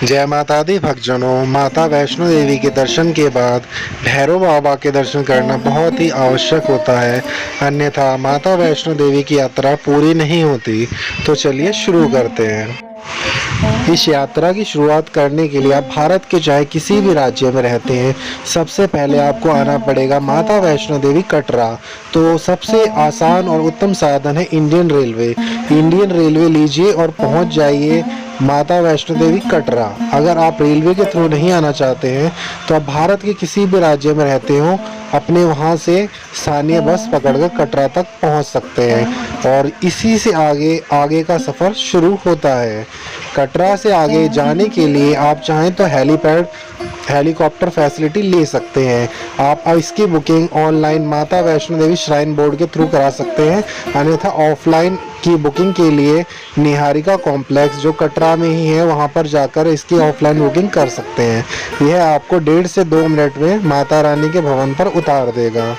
जय माता दी भक्तजनों। माता वैष्णो देवी के दर्शन के बाद भैरव बाबा के दर्शन करना बहुत ही आवश्यक होता है, अन्यथा माता वैष्णो देवी की यात्रा पूरी नहीं होती। तो चलिए शुरू करते हैं। इस यात्रा की शुरुआत करने के लिए आप भारत के चाहे किसी भी राज्य में रहते हैं, सबसे पहले आपको आना पड़ेगा माता वैष्णो देवी कटरा। तो सबसे आसान और उत्तम साधन है इंडियन रेलवे। इंडियन रेलवे लीजिए और पहुंच जाइए माता वैष्णो देवी कटरा। अगर आप रेलवे के थ्रू नहीं आना चाहते हैं तो आप भारत के किसी भी राज्य में रहते हो, अपने वहां से स्थानीय बस पकड़कर कटरा तक पहुंच सकते हैं और इसी से आगे आगे का सफ़र शुरू होता है। कटरा से आगे जाने के लिए आप चाहें तो हेलीकॉप्टर फैसिलिटी ले सकते हैं। आप इसकी बुकिंग ऑनलाइन माता वैष्णो देवी श्राइन बोर्ड के थ्रू करा सकते हैं, अन्यथा ऑफलाइन की बुकिंग के लिए निहारिका कॉम्प्लेक्स जो कटरा में ही है वहां पर जाकर इसकी ऑफलाइन बुकिंग कर सकते हैं। यह आपको 1.5 से 2 मिनट में माता रानी के भवन पर उतार देगा।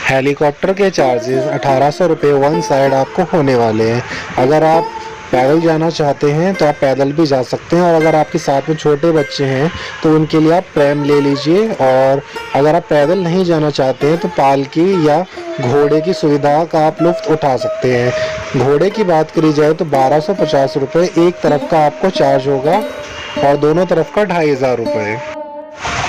हेलीकॉप्टर के चार्जेस 1800 रुपये वन साइड आपको होने वाले हैं। अगर आप पैदल जाना चाहते हैं तो आप पैदल भी जा सकते हैं, और अगर आपके साथ में छोटे बच्चे हैं तो उनके लिए आप प्रेम ले लीजिए। और अगर आप पैदल नहीं जाना चाहते हैं तो पालकी या घोड़े की सुविधा का आप लुत्फ उठा सकते हैं। घोड़े की बात करी जाए तो 1250 रुपये एक तरफ का आपको चार्ज होगा और दोनों तरफ का 2500 रुपये।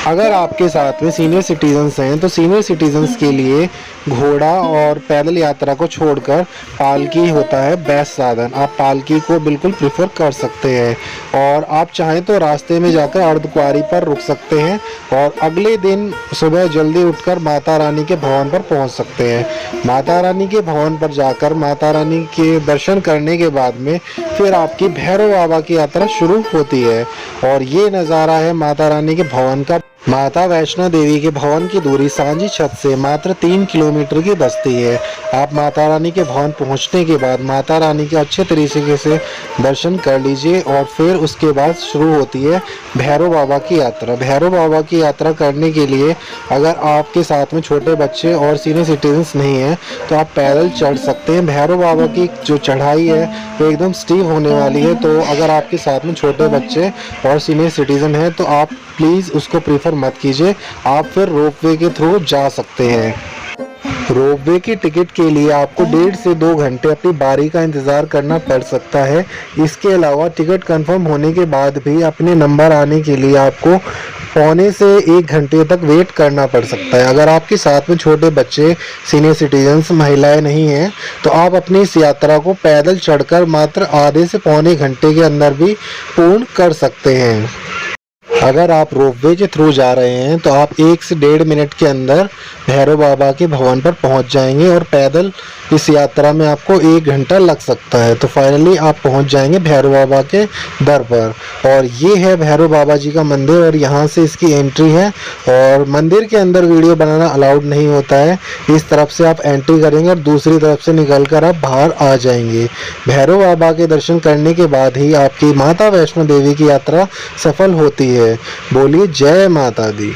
अगर आपके साथ में सीनियर सिटीजन्स हैं तो सीनियर सिटीजन्स के लिए घोड़ा और पैदल यात्रा को छोड़कर पालकी होता है बेस्ट साधन। आप पालकी को बिल्कुल प्रेफर कर सकते हैं, और आप चाहें तो रास्ते में जाकर अर्धकुंवारी पर रुक सकते हैं और अगले दिन सुबह जल्दी उठकर माता रानी के भवन पर पहुंच सकते हैं। माता रानी के भवन पर जाकर माता रानी के दर्शन करने के बाद में फिर आपकी भैरव बाबा की यात्रा शुरू होती है। और ये नज़ारा है माता रानी के भवन का। माता वैष्णो देवी के भवन की दूरी सांझी छत से मात्र 3 किलोमीटर की बचती है। आप माता रानी के भवन पहुंचने के बाद माता रानी के अच्छे तरीके से दर्शन कर लीजिए और फिर उसके बाद शुरू होती है भैरव बाबा की यात्रा। भैरव बाबा की यात्रा करने के लिए अगर आपके साथ में छोटे बच्चे और सीनियर सिटीजन्स नहीं हैं तो आप पैदल चढ़ सकते हैं। भैरव बाबा की जो चढ़ाई है वो एकदम स्टीप होने वाली है, तो अगर आपके साथ में छोटे बच्चे और सीनियर सिटीजन हैं तो आप प्लीज़ उसको प्रीफर मत कीजिए। आप फिर रोपवे के थ्रू जा सकते हैं। रोपवे की टिकट के लिए आपको 1.5 से 2 घंटे अपनी बारी का इंतज़ार करना पड़ सकता है। इसके अलावा टिकट कंफर्म होने के बाद भी अपने नंबर आने के लिए आपको पौने से 1 घंटे तक वेट करना पड़ सकता है। अगर आपके साथ में छोटे बच्चे, सीनियर सिटीजन्स, महिलाएं नहीं हैं तो आप अपनी इस यात्रा को पैदल चढ़कर मात्र आधे से पौने घंटे के अंदर भी पूर्ण कर सकते हैं। अगर आप रोपवे के थ्रू जा रहे हैं तो आप 1 से 1.5 मिनट के अंदर भैरव बाबा के भवन पर पहुंच जाएंगे, और पैदल इस यात्रा में आपको 1 घंटा लग सकता है। तो फाइनली आप पहुंच जाएंगे भैरव बाबा के दर पर। और ये है भैरव बाबा जी का मंदिर, और यहाँ से इसकी एंट्री है। और मंदिर के अंदर वीडियो बनाना अलाउड नहीं होता है। इस तरफ से आप एंट्री करेंगे और दूसरी तरफ से निकल कर आप बाहर आ जाएंगे। भैरव बाबा के दर्शन करने के बाद ही आपकी माता वैष्णो देवी की यात्रा सफल होती है। बोलिए जय माता दी।